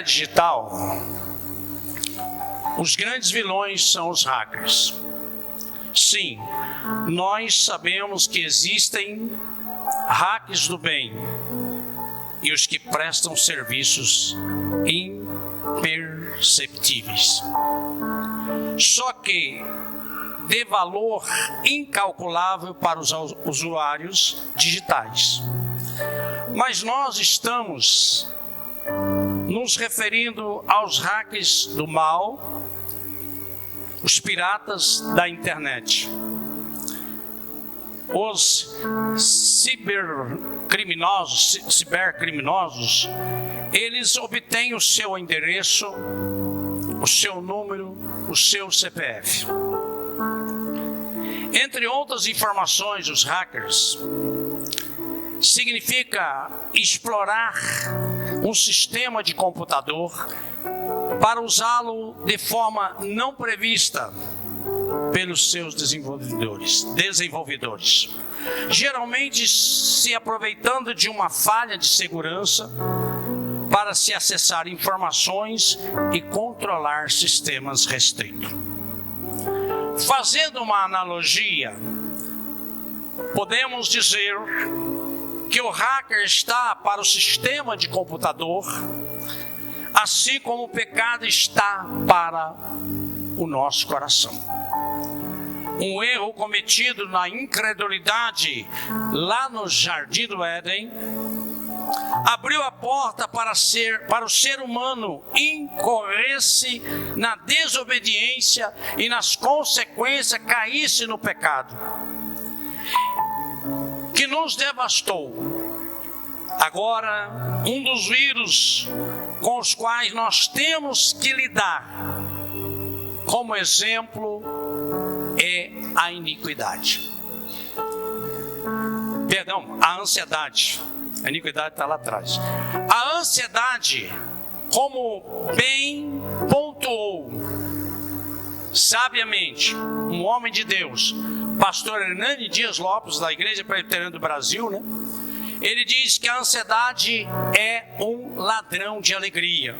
digital, os grandes vilões são os hackers. Sim, nós sabemos que existem hackers do bem e os que prestam serviços imperceptíveis. Só que de valor incalculável para os usuários digitais. Mas nós estamos nos referindo aos hackers do mal, os piratas da internet. Os cibercriminosos, eles obtêm o seu endereço, o seu número, o seu CPF. Entre outras informações, os hackers significa explorar um sistema de computador para usá-lo de forma não prevista pelos seus desenvolvedores, geralmente se aproveitando de uma falha de segurança para se acessar informações e controlar sistemas restritos. Fazendo uma analogia, podemos dizer que o hacker está para o sistema de computador, assim como o pecado está para o nosso coração. Um erro cometido na incredulidade lá no Jardim do Éden abriu a porta para o ser humano incorresse na desobediência e nas consequências caísse no pecado, que nos devastou. Agora, um dos vírus com os quais nós temos que lidar, como exemplo, é a iniquidade. Perdão, a ansiedade. A iniquidade está lá atrás. A ansiedade, como bem pontuou sabiamente um homem de Deus, pastor Hernani Dias Lopes, da Igreja Presbiteriana do Brasil, né? Ele diz que a ansiedade é um ladrão de alegria.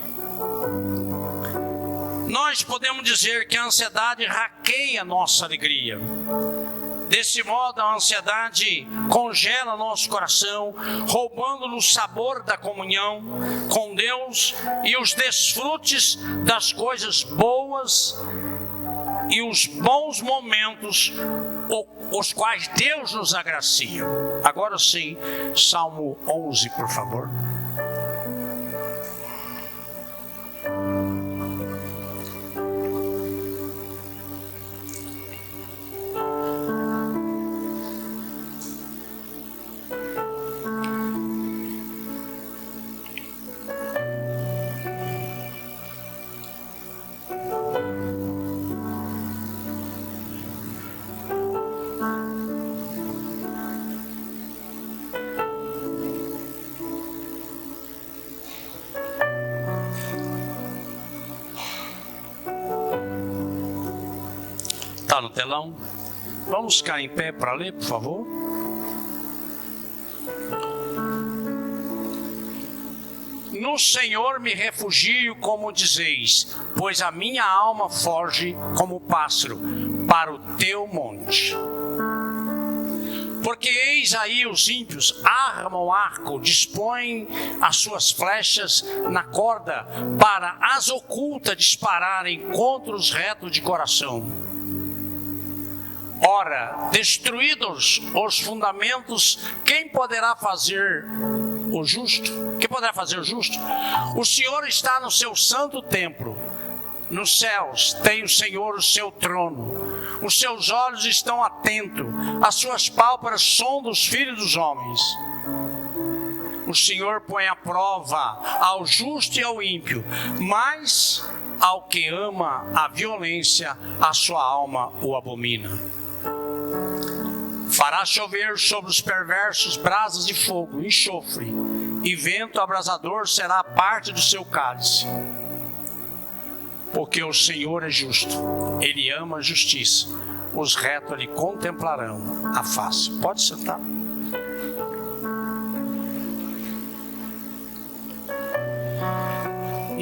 Nós podemos dizer que a ansiedade hackeia a nossa alegria. Desse modo, a ansiedade congela nosso coração, roubando-nos o sabor da comunhão com Deus e os desfrutes das coisas boas e os bons momentos, os quais Deus nos agracia. Agora sim, Salmo 11, por favor. Está no telão. Vamos ficar em pé para ler, por favor. No Senhor me refugio, como dizeis, pois a minha alma foge como pássaro para o teu monte. Porque eis aí os ímpios armam arco, dispõem as suas flechas na corda para as ocultas dispararem contra os retos de coração. Ora, destruídos os fundamentos, quem poderá fazer o justo? Quem poderá fazer o justo? O Senhor está no seu santo templo. Nos céus tem o Senhor o seu trono. Os seus olhos estão atentos. As suas pálpebras sondam os filhos dos homens. O Senhor põe à prova ao justo e ao ímpio, mas ao que ama a violência, a sua alma o abomina. Fará chover sobre os perversos brasas de fogo, enxofre, e vento abrasador será parte do seu cálice. Porque o Senhor é justo, Ele ama a justiça, os retos lhe contemplarão a face. Pode sentar.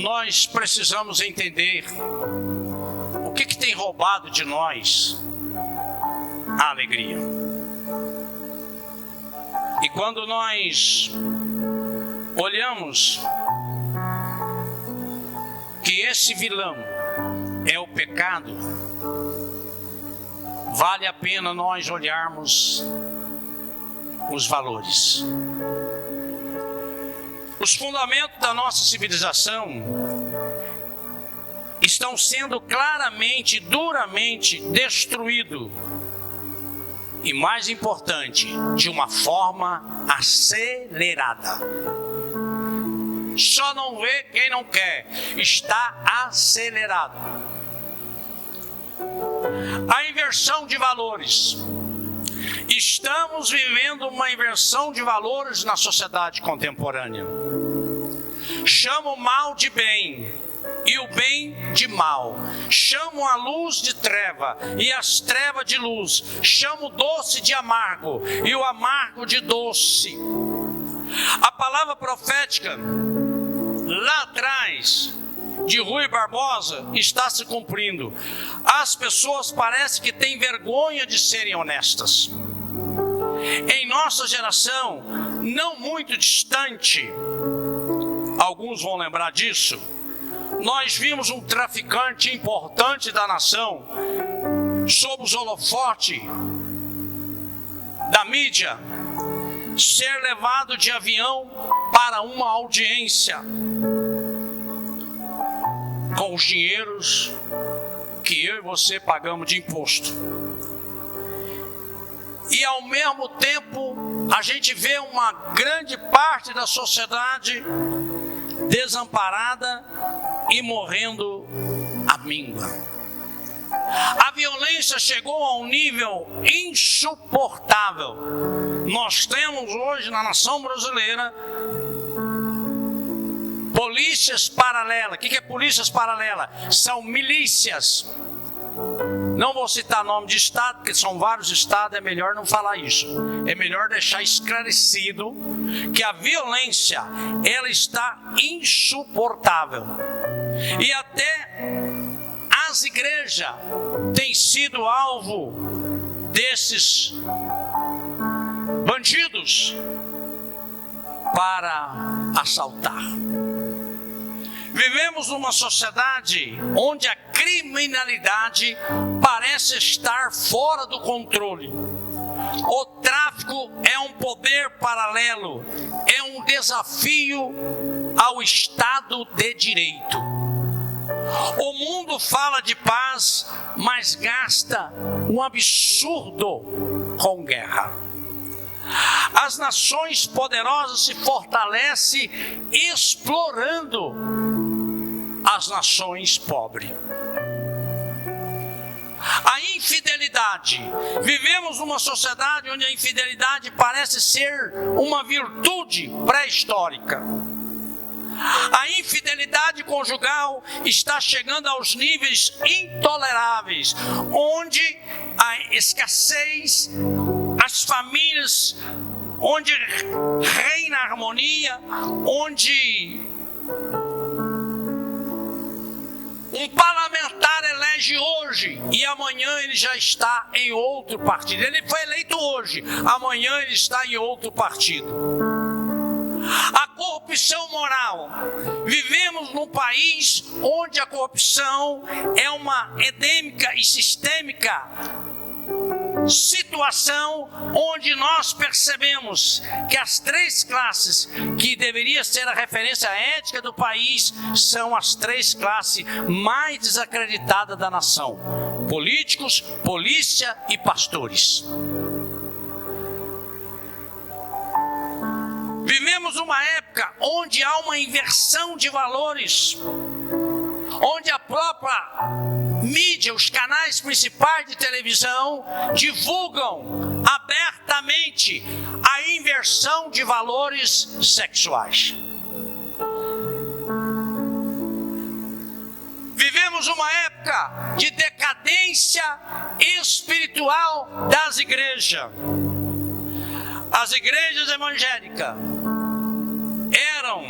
nós precisamos entender o que tem roubado de nós a alegria. E quando nós olhamos que esse vilão é o pecado, vale a pena nós olharmos os valores. Os fundamentos da nossa civilização estão sendo claramente, duramente destruídos. E mais importante, de uma forma acelerada. Só não vê quem não quer. Está acelerado. A inversão de valores. Estamos vivendo uma inversão de valores na sociedade contemporânea. Chama o mal de bem e o bem de mal. Chama a luz de treva e as trevas de luz. Chama o doce de amargo e o amargo de doce. A palavra profética lá atrás de Rui Barbosa está se cumprindo. As pessoas parecem que têm vergonha de serem honestas. Em nossa geração, não muito distante, alguns vão lembrar disso, nós vimos um traficante importante da nação, sob os holofotes da mídia, ser levado de avião para uma audiência, com os dinheiros que eu e você pagamos de imposto. E ao mesmo tempo, a gente vê uma grande parte da sociedade desamparada e morrendo à míngua. A violência chegou a um nível insuportável. Nós temos hoje na nação brasileira polícias paralelas. O que é polícias paralelas? São milícias. Não vou citar nome de estado, porque são vários estados, é melhor não falar isso. É melhor deixar esclarecido que a violência, ela está insuportável. E até as igrejas têm sido alvo desses bandidos para assaltar. Vivemos numa sociedade onde a criminalidade parece estar fora do controle. O tráfico é um poder paralelo, é um desafio ao Estado de Direito. O mundo fala de paz, mas gasta um absurdo com guerra. As nações poderosas se fortalecem explorando as nações pobres. A infidelidade. Vivemos numa sociedade onde a infidelidade parece ser uma virtude pré-histórica. A infidelidade conjugal está chegando aos níveis intoleráveis, onde a escassez, as famílias, onde reina a harmonia, onde um parlamentar elege hoje e amanhã ele já está em outro partido. Ele foi eleito hoje, amanhã ele está em outro partido. A corrupção moral. Vivemos num país onde a corrupção é uma endêmica e sistêmica situação, onde nós percebemos que as três classes que deveria ser a referência ética do país são as três classes mais desacreditadas da nação: políticos, polícia e pastores. Vivemos uma época onde há uma inversão de valores, onde a própria mídia, os canais principais de televisão divulgam abertamente a inversão de valores sexuais. Vivemos uma época de decadência espiritual das igrejas. As igrejas evangélicas eram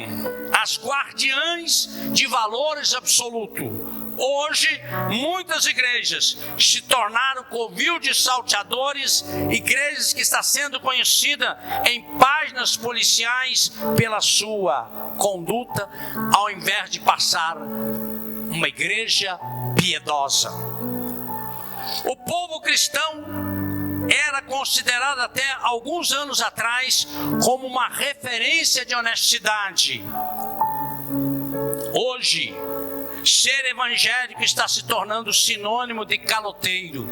as guardiãs de valores absolutos. Hoje, muitas igrejas se tornaram covil de salteadores, igrejas que está sendo conhecida em páginas policiais pela sua conduta, ao invés de passar uma igreja piedosa. O povo cristão era considerado até alguns anos atrás como uma referência de honestidade. Hoje, ser evangélico está se tornando sinônimo de caloteiro,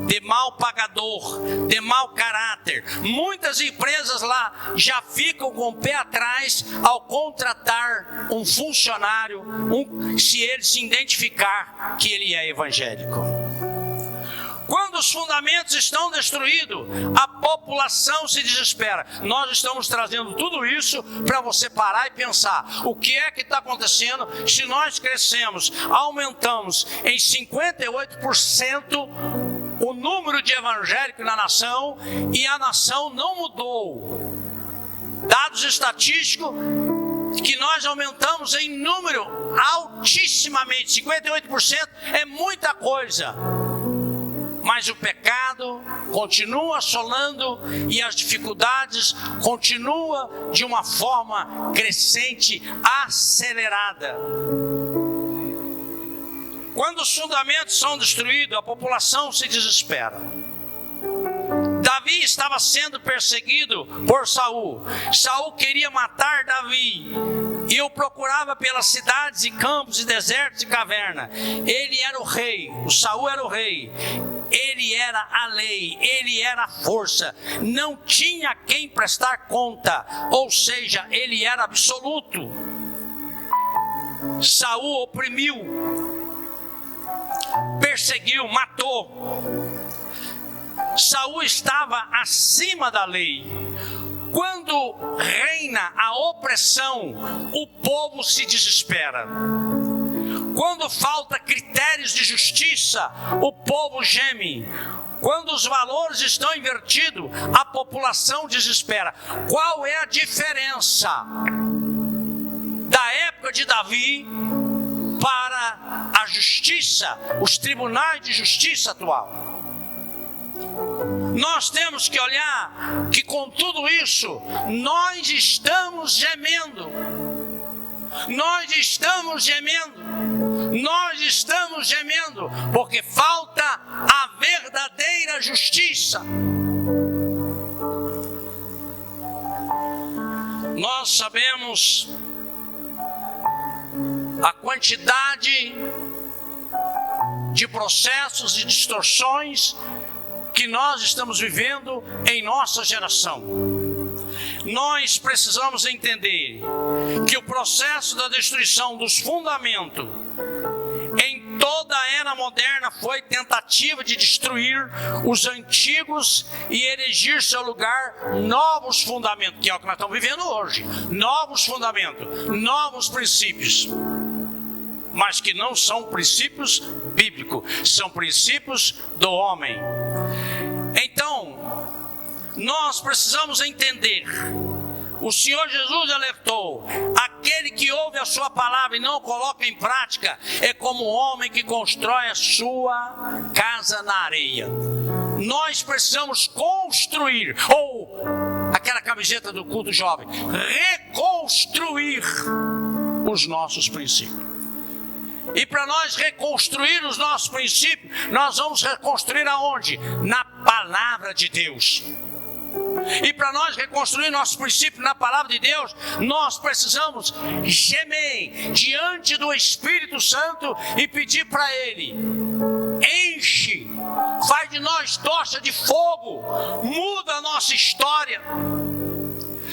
de mal pagador, de mau caráter. Muitas empresas lá já ficam com o pé atrás ao contratar um funcionário, se ele se identificar que ele é evangélico. Quando os fundamentos estão destruídos, a população se desespera. Nós estamos trazendo tudo isso para você parar e pensar: o que é que está acontecendo se nós crescemos, aumentamos em 58% o número de evangélicos na nação e a nação não mudou? Dados estatísticos que nós aumentamos em número altissimamente, 58% é muita coisa. Mas o pecado continua assolando e as dificuldades continuam de uma forma crescente, acelerada. Quando os fundamentos são destruídos, a população se desespera. Davi estava sendo perseguido por Saul. Saul queria matar Davi e o procurava pelas cidades e campos e desertos e cavernas. Ele era o rei, o Saul era o rei. Ele era a lei, ele era a força, não tinha quem prestar conta, ou seja, ele era absoluto. Saul oprimiu, perseguiu, matou. Saul estava acima da lei. Quando reina a opressão, o povo se desespera. Quando falta critérios de justiça, o povo geme. Quando os valores estão invertidos, a população desespera. Qual é a diferença da época de Davi para a justiça, os tribunais de justiça atual? Nós temos que olhar que com tudo isso, nós estamos gemendo. Nós estamos gemendo. Nós estamos gemendo porque falta a verdadeira justiça. Nós sabemos a quantidade de processos e distorções que nós estamos vivendo em nossa geração. Nós precisamos entender que o processo da destruição dos fundamentos em toda a era moderna foi tentativa de destruir os antigos e erigir seu lugar novos fundamentos, que é o que nós estamos vivendo hoje. Novos fundamentos, novos princípios, mas que não são princípios bíblicos, são princípios do homem. Então, nós precisamos entender. O Senhor Jesus alertou: aquele que ouve a sua palavra e não coloca em prática é como um homem que constrói a sua casa na areia. Nós precisamos construir, ou aquela camiseta do culto jovem, reconstruir os nossos princípios. E para nós reconstruir os nossos princípios, nós vamos reconstruir aonde? Na palavra de Deus. E para nós reconstruir nossos princípios na palavra de Deus, nós precisamos gemer diante do Espírito Santo e pedir para Ele: enche, faz de nós tocha de fogo, muda a nossa história.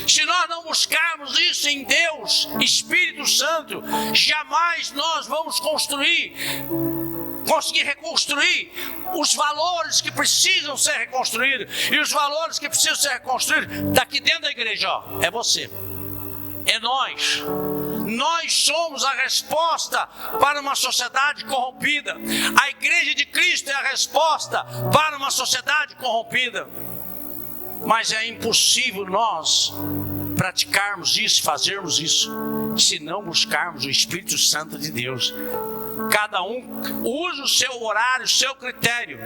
Se nós não buscarmos isso em Deus, Espírito Santo, jamais nós vamos conseguir reconstruir os valores que precisam ser reconstruídos. E os valores que precisam ser reconstruídos daqui dentro da igreja, ó, é você, é nós. Nós somos a resposta para uma sociedade corrompida. A igreja de Cristo é a resposta para uma sociedade corrompida. Mas é impossível nós praticarmos isso, fazermos isso, se não buscarmos o Espírito Santo de Deus. Cada um usa o seu horário, o seu critério.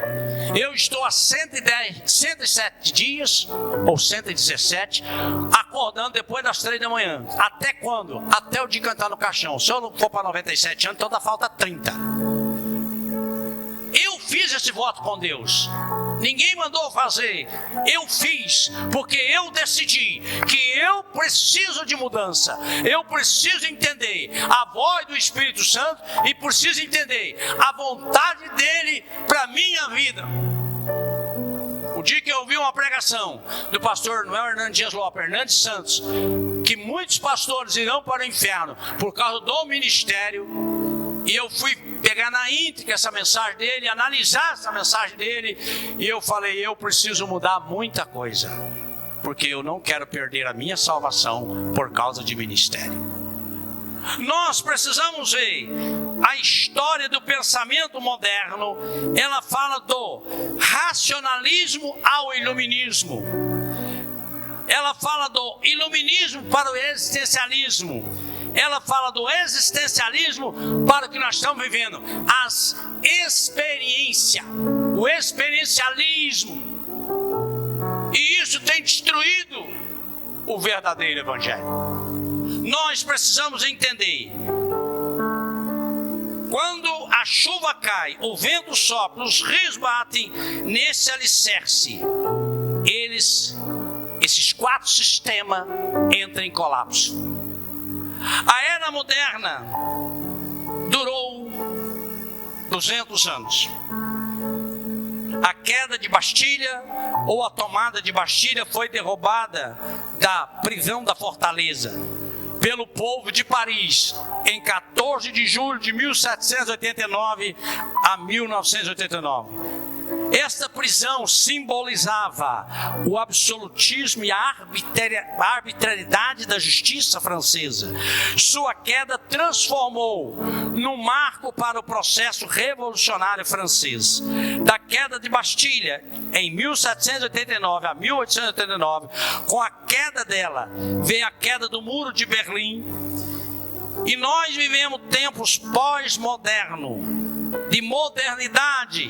Eu estou há 107 dias, ou 117, acordando depois das 3 da manhã. Até quando? Até o dia que eu entrar no caixão. Se eu não for para 97 anos, então dá falta 30. Eu fiz esse voto com Deus. Ninguém mandou fazer. Eu fiz, porque eu decidi que eu preciso de mudança. Eu preciso entender a voz do Espírito Santo e preciso entender a vontade dele para a minha vida. O dia que eu ouvi uma pregação do pastor Noel Hernandes Dias Lopes, Hernandes Santos, que muitos pastores irão para o inferno por causa do ministério, e eu fui pegar na íntegra essa mensagem dele, analisar essa mensagem dele, e eu falei, eu preciso mudar muita coisa, porque eu não quero perder a minha salvação por causa de ministério. Nós precisamos ver a história do pensamento moderno. Ela fala do racionalismo ao iluminismo. Ela fala do iluminismo para o existencialismo. Ela fala do existencialismo para o que nós estamos vivendo. As experiências, o experiencialismo. E isso tem destruído o verdadeiro evangelho. Nós precisamos entender. Quando a chuva cai, o vento sopra, os rios batem nesse alicerce, esses 4 sistemas entram em colapso. A era moderna durou 200 anos. A queda de Bastilha ou a tomada de Bastilha foi derrubada da prisão da fortaleza pelo povo de Paris em 14 de julho de 1789 a 1989. Esta prisão simbolizava o absolutismo e a arbitrariedade da justiça francesa. Sua queda transformou num marco para o processo revolucionário francês. Da queda de Bastilha, em 1789 a 1889, com a queda dela, veio a queda do Muro de Berlim. E nós vivemos tempos pós-modernos, de modernidade,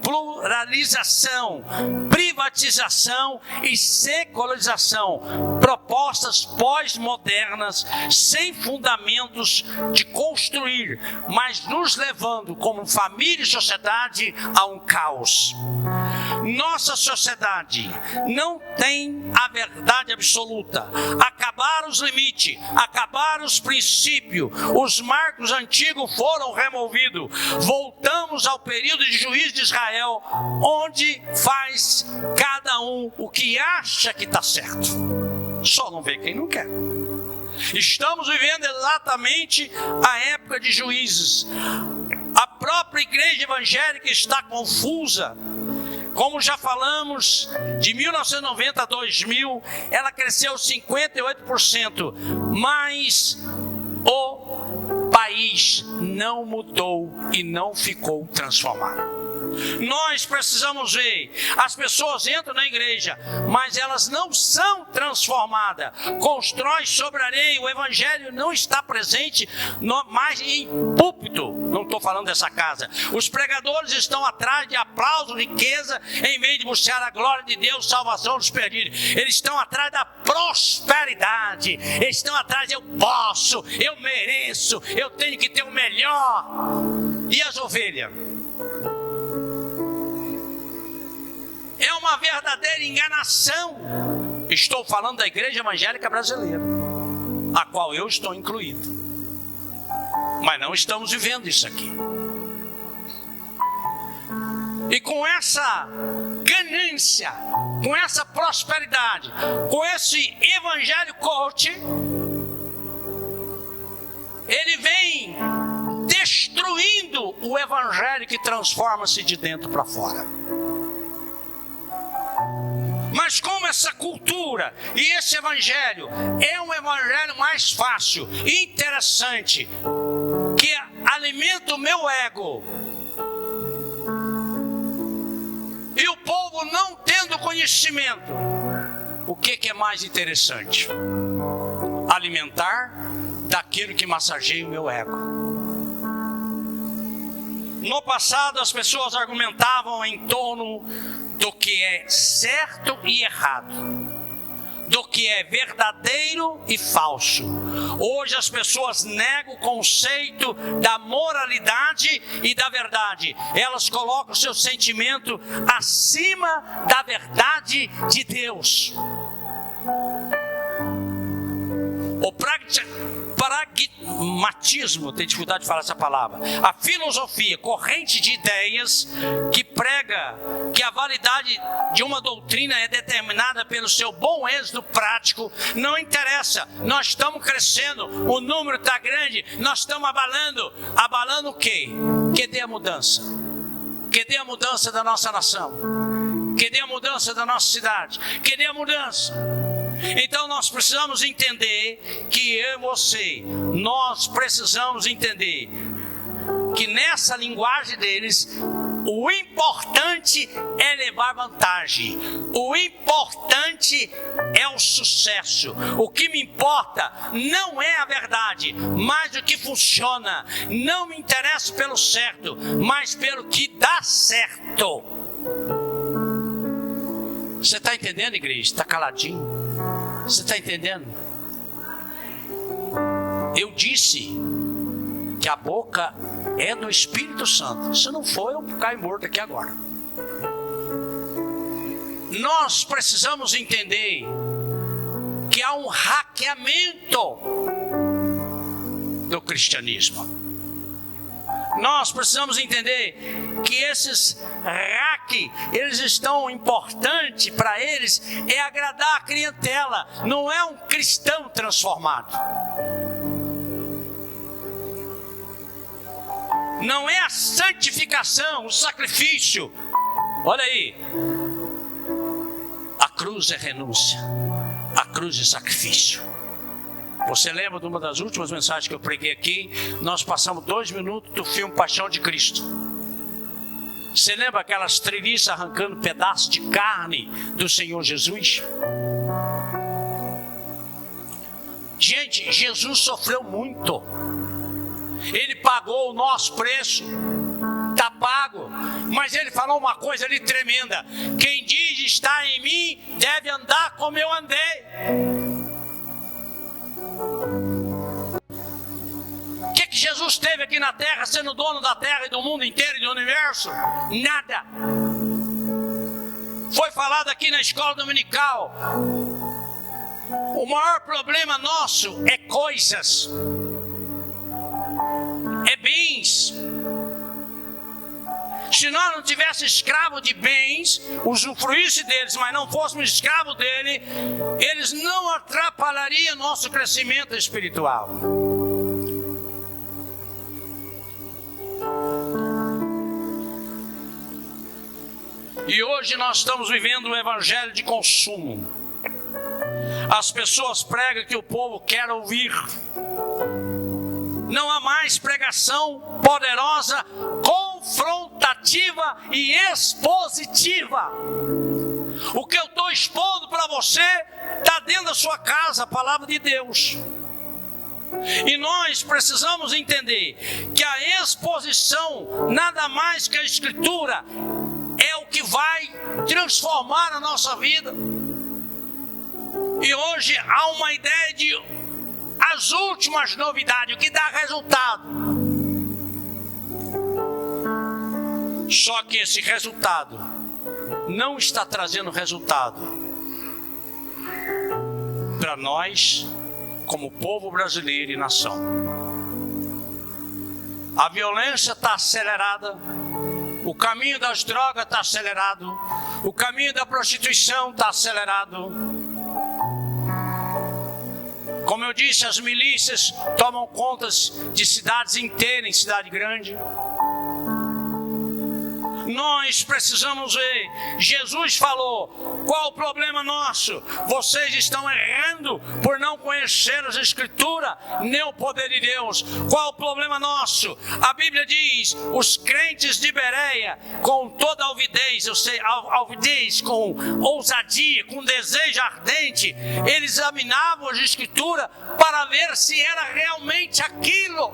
pluralização, privatização e secularização, propostas pós-modernas sem fundamentos de construir, mas nos levando como família e sociedade a um caos. Nossa sociedade não tem a verdade absoluta. Acabaram os limites, acabaram os princípios, os marcos antigos foram removidos. Voltamos ao período de juízo de Israel, onde faz cada um o que acha que está certo. Só não vê quem não quer. Estamos vivendo exatamente a época de juízes. A própria igreja evangélica está confusa. Como já falamos, de 1990 a 2000, ela cresceu 58%, mas o país não mudou e não ficou transformado. Nós precisamos ver, as pessoas entram na igreja, mas elas não são transformadas. Constrói sobre areia, o evangelho não está presente mais em púlpito. Não estou falando dessa casa. Os pregadores estão atrás de aplauso, riqueza, em vez de buscar a glória de Deus, salvação dos perdidos. Eles estão atrás da prosperidade. Eles estão atrás, eu posso, eu mereço, eu tenho que ter o melhor. E as ovelhas? É uma verdadeira enganação. Estou falando da igreja evangélica brasileira, a qual eu estou incluído. Mas não estamos vivendo isso aqui. E com essa ganância, com essa prosperidade, com esse evangelho coach, ele vem destruindo o evangelho que transforma-se de dentro para fora. Mas como essa cultura e esse evangelho é um evangelho mais fácil, interessante, que alimenta o meu ego, e o povo não tendo conhecimento, o que é mais interessante? Alimentar daquilo que massageia o meu ego. No passado, as pessoas argumentavam em torno do que é certo e errado, do que é verdadeiro e falso. Hoje as pessoas negam o conceito da moralidade e da verdade. Elas colocam o seu sentimento acima da verdade de Deus. O pragmatismo, tenho dificuldade de falar essa palavra. A filosofia, corrente de ideias que prega que a validade de uma doutrina é determinada pelo seu bom êxito prático, não interessa. Nós estamos crescendo, o número está grande, nós estamos abalando. Abalando o quê? Cadê a mudança? Cadê a mudança da nossa nação? Cadê a mudança da nossa cidade? Cadê a mudança? Então nós precisamos entender que eu e você, nós precisamos entender que nessa linguagem deles, o importante é levar vantagem, o importante é o sucesso. O que me importa não é a verdade, mas o que funciona. Não me interesso pelo certo, mas pelo que dá certo. Você está entendendo, igreja? Está caladinho? Você está entendendo? Eu disse que a boca é do Espírito Santo. Se não for, eu caio morto aqui agora. Nós precisamos entender que há um hackeamento do cristianismo. Nós precisamos entender que esses eles estão importantes para eles é agradar a clientela, não é um cristão transformado. Não é a santificação, o sacrifício. Olha aí, a cruz é renúncia, a cruz é sacrifício. Você lembra de uma das últimas mensagens que eu preguei aqui? Nós passamos 2 minutos do filme Paixão de Cristo. Você lembra aquelas treliças arrancando pedaços de carne do Senhor Jesus? Gente, Jesus sofreu muito. Ele pagou o nosso preço. Está pago. Mas ele falou uma coisa ali tremenda: quem diz estar em mim deve andar como eu andei. O que Jesus teve aqui na terra, sendo dono da terra e do mundo inteiro e do universo? Nada. Foi falado aqui na escola dominical. O maior problema nosso é coisas, é bens. Se nós não tivéssemos escravo de bens, usufruísse deles, mas não fôssemos escravo dele, eles não atrapalhariam nosso crescimento espiritual. E hoje nós estamos vivendo um evangelho de consumo. As pessoas pregam que o povo quer ouvir. Não há mais pregação poderosa, confrontativa e expositiva. O que eu estou expondo para você está dentro da sua casa, a palavra de Deus. E nós precisamos entender que a exposição, nada mais que a Escritura, é o que vai transformar a nossa vida. E hoje há uma ideia de as últimas novidades, o que dá resultado. Só que esse resultado não está trazendo resultado para nós, como povo brasileiro e nação. A violência está acelerada, o caminho das drogas está acelerado, o caminho da prostituição está acelerado. Como eu disse, as milícias tomam conta de cidades inteiras, em cidade grande. Nós precisamos ver. Jesus falou: qual o problema nosso? Vocês estão errando por não conhecer as Escrituras, nem o poder de Deus. Qual o problema nosso? A Bíblia diz: os crentes de Bereia, com toda alvidez, com ousadia, com desejo ardente, eles examinavam as Escrituras para ver se era realmente aquilo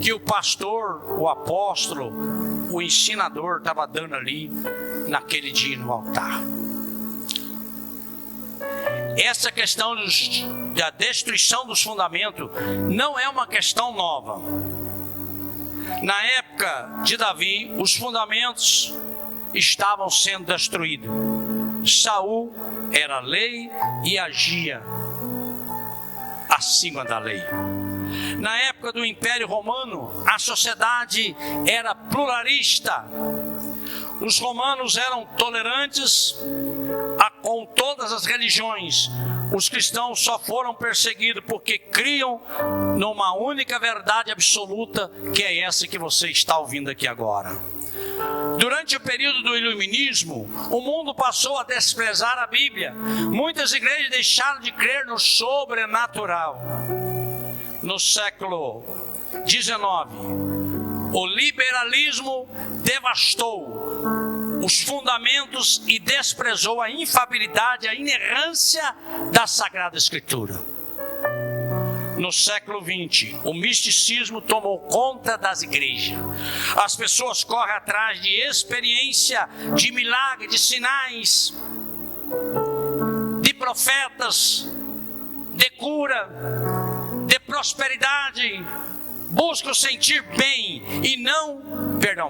que o pastor, o apóstolo, o ensinador estava dando ali naquele dia no altar. Essa questão da destruição dos fundamentos não é uma questão nova. Na época de Davi, os fundamentos estavam sendo destruídos. Saul era lei e agia acima da lei. Na época do Império Romano, a sociedade era pluralista. Os romanos eram tolerantes com todas as religiões. Os cristãos só foram perseguidos porque criam numa única verdade absoluta, que é essa que você está ouvindo aqui agora. Durante o período do Iluminismo, o mundo passou a desprezar a Bíblia. Muitas igrejas deixaram de crer no sobrenatural. No século XIX, o liberalismo devastou os fundamentos e desprezou a infalibilidade, a inerrância da Sagrada Escritura. No século XX, o misticismo tomou conta das igrejas. As pessoas correm atrás de experiência, de milagre, de sinais, de profetas, de cura, de prosperidade. Busca sentir bem e não,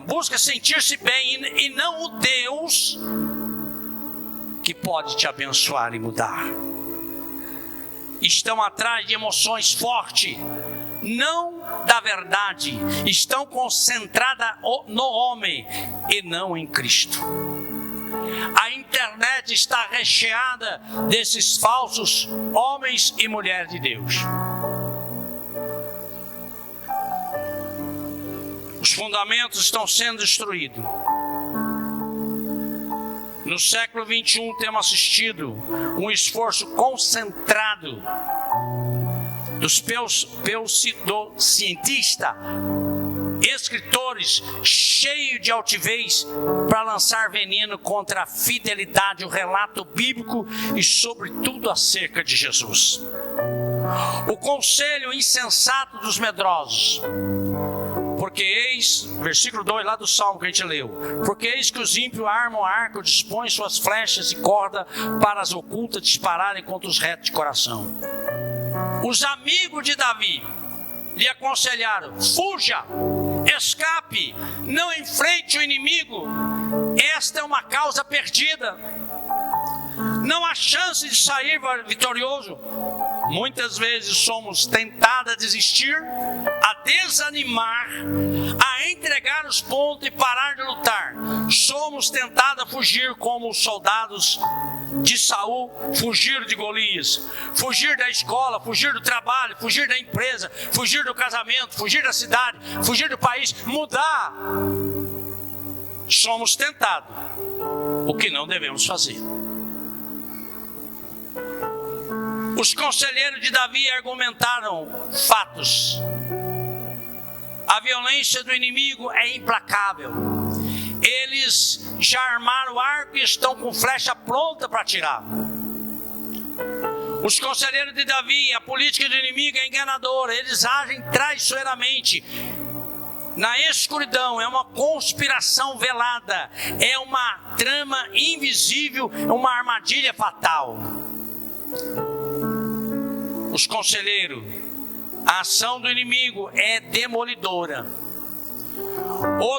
busca sentir-se bem e não o Deus que pode te abençoar e mudar. Estão atrás de emoções fortes, não da verdade. Estão concentradas no homem e não em Cristo. A internet está recheada desses falsos homens e mulheres de Deus. Os fundamentos estão sendo destruídos. No século XXI temos assistido um esforço concentrado dos pseudocientistas, escritores cheios de altivez para lançar veneno contra a fidelidade, o relato bíblico e sobretudo acerca de Jesus. O conselho insensato dos medrosos. Porque eis, versículo 2 lá do Salmo que a gente leu, porque eis que os ímpios armam arco, dispõem suas flechas e corda para as ocultas dispararem contra os retos de coração. Os amigos de Davi lhe aconselharam: fuja, escape, não enfrente o inimigo, esta é uma causa perdida, não há chance de sair vitorioso. Muitas vezes somos tentados a desistir, a desanimar, a entregar os pontos e parar de lutar. Somos tentados a fugir como os soldados de Saul fugiram de Golias. Fugir da escola, fugir do trabalho, fugir da empresa, fugir do casamento, fugir da cidade, fugir do país, mudar. Somos tentados, o que não devemos fazer. Os conselheiros de Davi argumentaram fatos. A violência do inimigo é implacável. Eles já armaram o arco e estão com flecha pronta para atirar. Os conselheiros de Davi, a política do inimigo é enganadora. Eles agem traiçoeiramente. Na escuridão, é uma conspiração velada. É uma trama invisível, é uma armadilha fatal. Os conselheiros, a ação do inimigo é demolidora.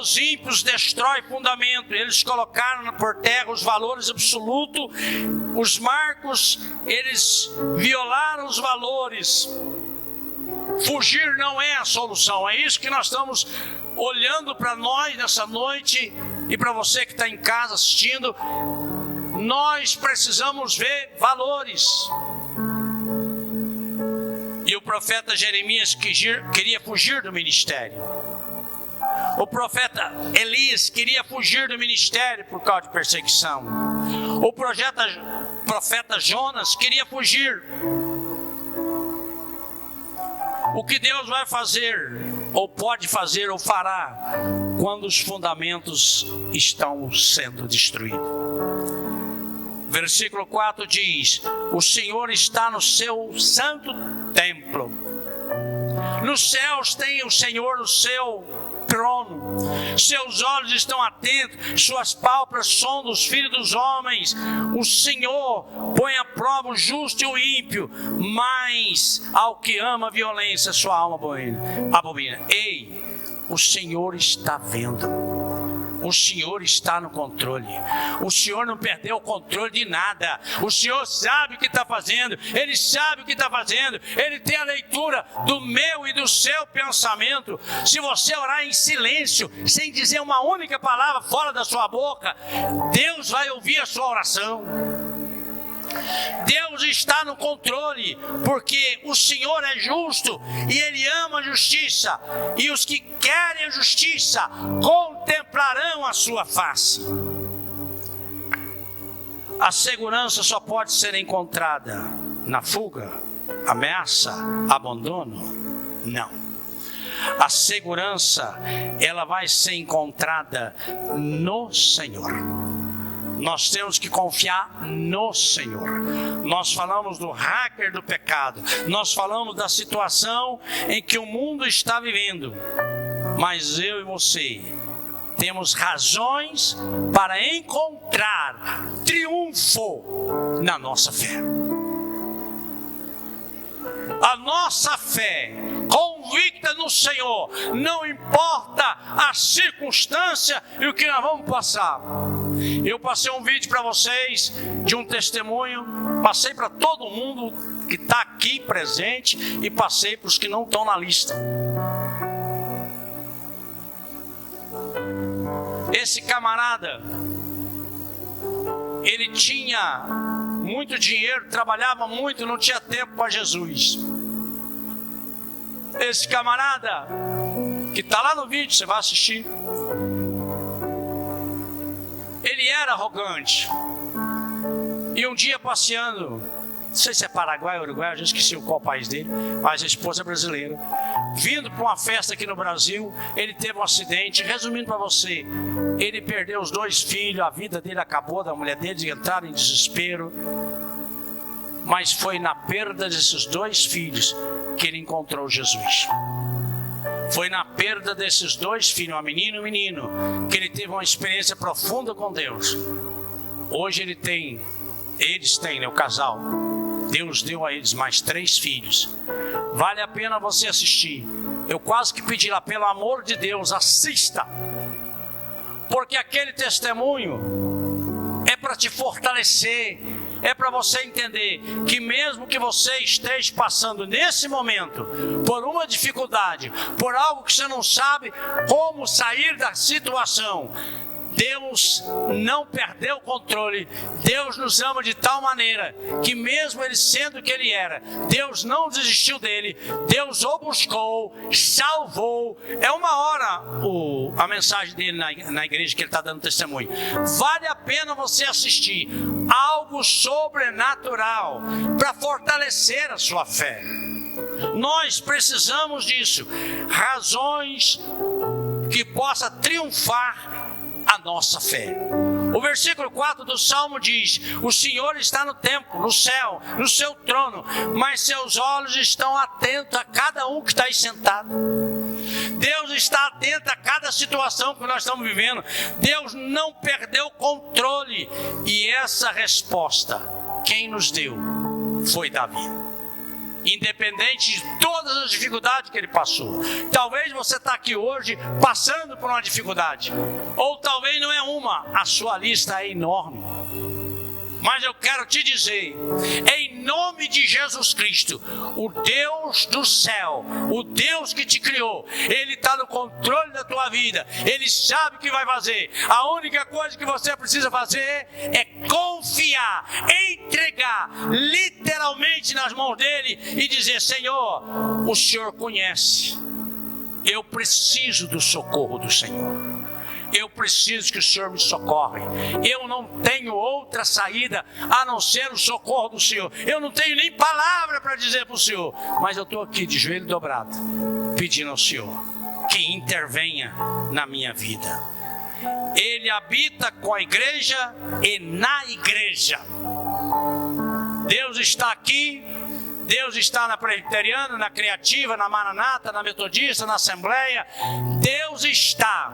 Os ímpios destroem fundamento. Eles colocaram por terra os valores absolutos. Os marcos, eles violaram os valores. Fugir não é a solução. É isso que nós estamos olhando para nós nessa noite e para você que está em casa assistindo. Nós precisamos ver valores. E o profeta Jeremias queria fugir do ministério. O profeta Elias queria fugir do ministério por causa de perseguição. O profeta Jonas queria fugir. O que Deus vai fazer, ou pode fazer, ou fará, quando os fundamentos estão sendo destruídos? Versículo 4 diz: o Senhor está no seu santo templo. Nos céus tem o Senhor o seu trono. Seus olhos estão atentos, suas pálpebras sondam os filhos dos homens. O Senhor põe à prova o justo e o ímpio, mas ao que ama a violência, sua alma abomina. Ei, o Senhor está vendo. O Senhor está no controle. O Senhor não perdeu o controle de nada. O Senhor sabe o que está fazendo. Ele sabe o que está fazendo. Ele tem a leitura do meu e do seu pensamento. Se você orar em silêncio, sem dizer uma única palavra fora da sua boca, Deus vai ouvir a sua oração. Deus está no controle, porque o Senhor é justo e Ele ama a justiça, e os que querem a justiça contemplarão a sua face. A segurança só pode ser encontrada na fuga, ameaça, abandono? Não. A segurança, ela vai ser encontrada no Senhor. Nós temos que confiar no Senhor. Nós falamos do hacker do pecado. Nós falamos da situação em que o mundo está vivendo. Mas eu e você temos razões para encontrar triunfo na nossa fé. A nossa fé convicta no Senhor, não importa a circunstância e o que nós vamos passar. Eu passei um vídeo para vocês de um testemunho, passei para todo mundo que está aqui presente e passei para os que não estão na lista. Esse camarada, ele tinha muito dinheiro, trabalhava muito, não tinha tempo para Jesus. Esse camarada, que está lá no vídeo, você vai assistir, ele era arrogante. E um dia passeando, não sei se é Paraguai ou Uruguai, eu já esqueci qual país dele, mas a esposa é brasileira, vindo para uma festa aqui no Brasil, ele teve um acidente. Resumindo para você, ele perdeu os 2 filhos, a vida dele acabou, da mulher dele, entraram em desespero. Mas foi na perda desses 2 filhos que ele encontrou Jesus. Foi na perda desses 2 filhos, uma menina e um menino, que ele teve uma experiência profunda com Deus. Hoje eles têm, né, o casal. Deus deu a eles mais 3 filhos. Vale a pena você assistir. Eu quase que pedi lá, pelo amor de Deus, assista. Porque aquele testemunho é para te fortalecer. É para você entender que mesmo que você esteja passando nesse momento por uma dificuldade, por algo que você não sabe como sair da situação, Deus não perdeu o controle. Deus nos ama de tal maneira que mesmo ele sendo o que ele era, Deus não desistiu dele. Deus o buscou, salvou. É uma hora a mensagem dele na igreja que ele está dando testemunho. Vale a pena você assistir. Algo sobrenatural para fortalecer a sua fé. Nós precisamos disso. Razões que possa triunfar a nossa fé. O versículo 4 do Salmo diz: o Senhor está no templo, no céu, no seu trono, mas seus olhos estão atentos a cada um que está aí sentado. Deus está atento a cada situação que nós estamos vivendo. Deus não perdeu o controle. E essa resposta, quem nos deu foi Davi. Independente de todas as dificuldades que ele passou. Talvez você está aqui hoje passando por uma dificuldade, ou talvez não é uma, a sua lista é enorme. Mas eu quero te dizer, em nome de Jesus Cristo, o Deus do céu, o Deus que te criou, Ele está no controle da tua vida. Ele sabe o que vai fazer. A única coisa que você precisa fazer é confiar, entregar literalmente nas mãos dele e dizer: Senhor, o Senhor conhece Eu preciso do socorro do Senhor. Eu preciso que o Senhor me socorre. Eu não tenho outra saída a não ser o socorro do Senhor. Eu não tenho nem palavra para dizer para o Senhor. Mas eu estou aqui de joelho dobrado, pedindo ao Senhor que intervenha na minha vida. Ele habita com a igreja e na igreja. Deus está aqui. Deus está na presbiteriana, na criativa, na maranata, na metodista, na assembleia. Deus está.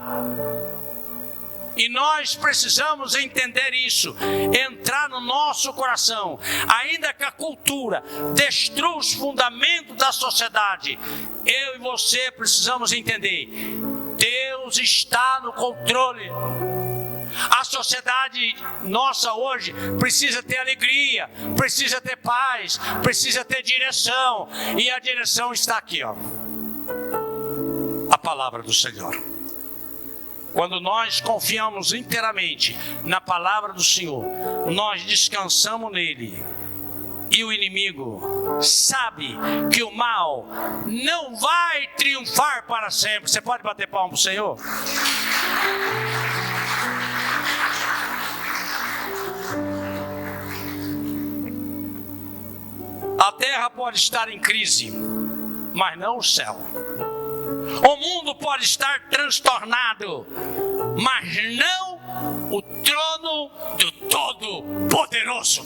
E nós precisamos entender isso, entrar no nosso coração. Ainda que a cultura destrua os fundamentos da sociedade, eu e você precisamos entender: Deus está no controle. A sociedade nossa hoje precisa ter alegria, precisa ter paz, precisa ter direção. E a direção está aqui, ó. A palavra do Senhor. Quando nós confiamos inteiramente na palavra do Senhor, nós descansamos nele. E o inimigo sabe que o mal não vai triunfar para sempre. Você pode bater palma para o Senhor? A terra pode estar em crise, mas não o céu. O mundo pode estar transtornado, mas não o trono do Todo-Poderoso.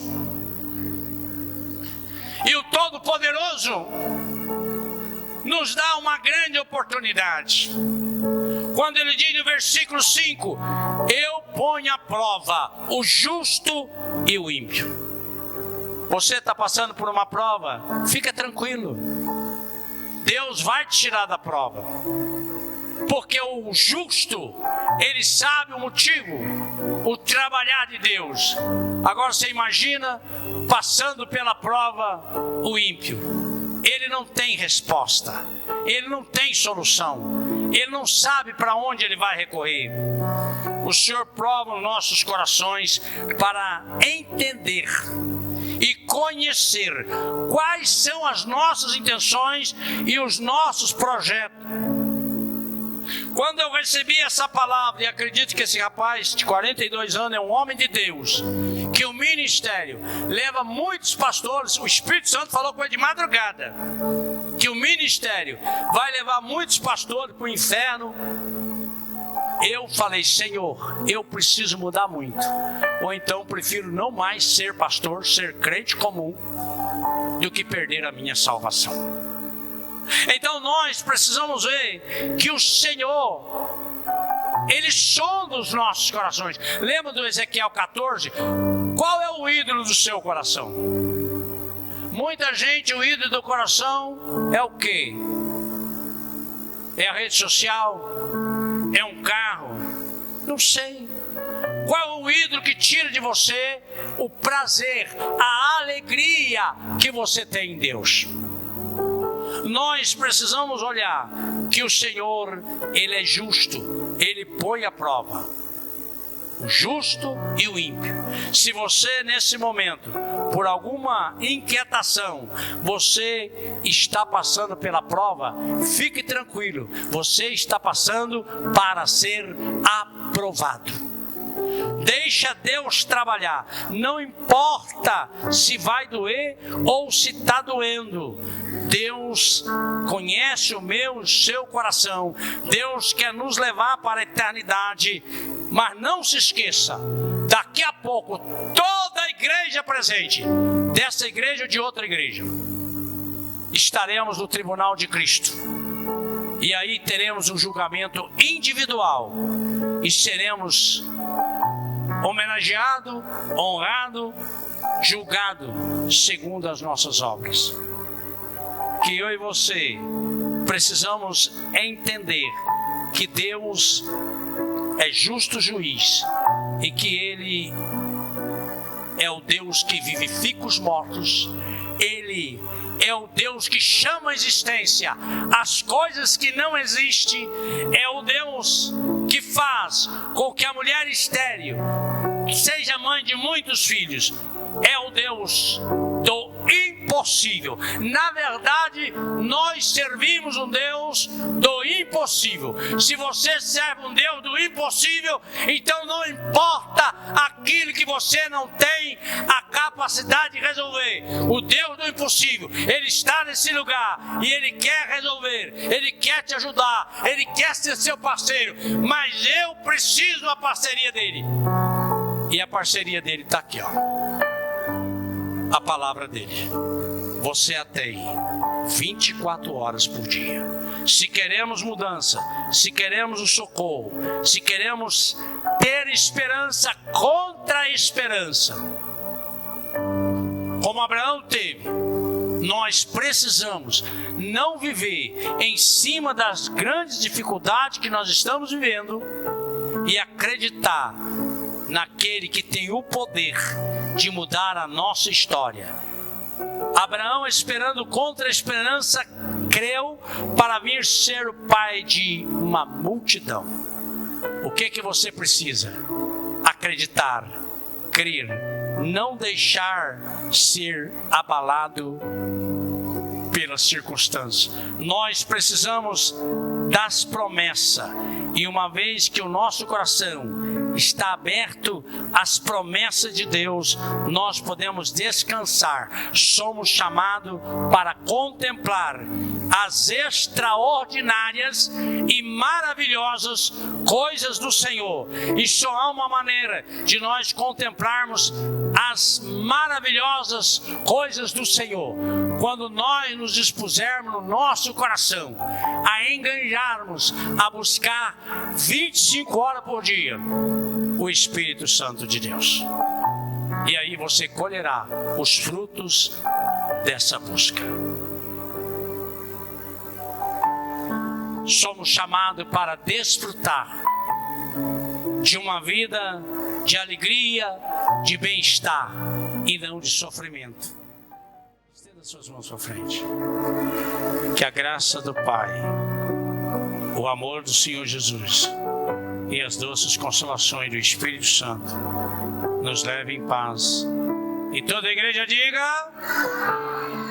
E o Todo-Poderoso nos dá uma grande oportunidade. Quando ele diz no versículo 5: eu ponho à prova o justo e o ímpio. Você está passando por uma prova, fica tranquilo. Deus vai te tirar da prova. Porque o justo, ele sabe o motivo, o trabalhar de Deus. Agora você imagina passando pela prova o ímpio. Ele não tem resposta, ele não tem solução, ele não sabe para onde ele vai recorrer. O Senhor prova os nossos corações para entender e conhecer quais são as nossas intenções e os nossos projetos. Quando eu recebi essa palavra, e acredito que esse rapaz de 42 anos é um homem de Deus, que o ministério leva muitos pastores, o Espírito Santo falou com ele de madrugada, que o ministério vai levar muitos pastores para o inferno. Eu falei: Senhor, eu preciso mudar muito, ou então prefiro não mais ser pastor, ser crente comum, do que perder a minha salvação. Então nós precisamos ver que o Senhor, Ele sonda os nossos corações. Lembra do Ezequiel 14? Qual é o ídolo do seu coração? Muita gente, o ídolo do coração é o quê? É a rede social? É um carro? Não sei. Qual é o ídolo que tira de você o prazer, a alegria que você tem em Deus? Nós precisamos olhar que o Senhor, Ele é justo, Ele põe à prova o justo e o ímpio. Se você nesse momento, por alguma inquietação, você está passando pela prova, fique tranquilo, você está passando para ser aprovado. Deixa Deus trabalhar, não importa se vai doer ou se está doendo. Deus conhece o meu e o seu coração. Deus quer nos levar para a eternidade. Mas não se esqueça, daqui a pouco toda a igreja presente, dessa igreja ou de outra igreja, estaremos no tribunal de Cristo. E aí teremos um julgamento individual e seremos homenageado, honrado, julgado segundo as nossas obras. Que eu e você precisamos entender que Deus é justo juiz e que Ele é o Deus que vivifica os mortos. Ele é o Deus que chama à existência as coisas que não existem. É o Deus que faz com que a mulher estéril seja mãe de muitos filhos. É o Deus do impossível. possível. Na verdade, nós servimos um Deus do impossível. Se você serve um Deus do impossível, então não importa aquilo que você não tem a capacidade de resolver. O Deus do impossível, Ele está nesse lugar e Ele quer resolver, Ele quer te ajudar, Ele quer ser seu parceiro, mas eu preciso da parceria dEle. E a parceria dEle está aqui, ó. A palavra dEle. Você a tem 24 horas por dia. Se queremos mudança, se queremos o socorro, se queremos ter esperança contra a esperança, como Abraão teve, nós precisamos não viver em cima das grandes dificuldades que nós estamos vivendo e acreditar naquele que tem o poder de mudar a nossa história. Abraão, esperando contra a esperança, creu para vir ser o pai de uma multidão. O que você precisa? Acreditar, crer, não deixar ser abalado pelas circunstâncias. Nós precisamos das promessas, e uma vez que o nosso coração está aberto às promessas de Deus, nós podemos descansar. Somos chamados para contemplar as extraordinárias e maravilhosas coisas do Senhor. E só há uma maneira de nós contemplarmos as maravilhosas coisas do Senhor, quando nós nos dispusermos no nosso coração a enganjarmos, a buscar 25 horas por dia o Espírito Santo de Deus. E aí você colherá os frutos dessa busca. Somos chamados para desfrutar de uma vida de alegria, de bem-estar e não de sofrimento. Estenda suas mãos para frente. Que a graça do Pai, o amor do Senhor Jesus e as doces consolações do Espírito Santo nos levem em paz. E toda a igreja diga...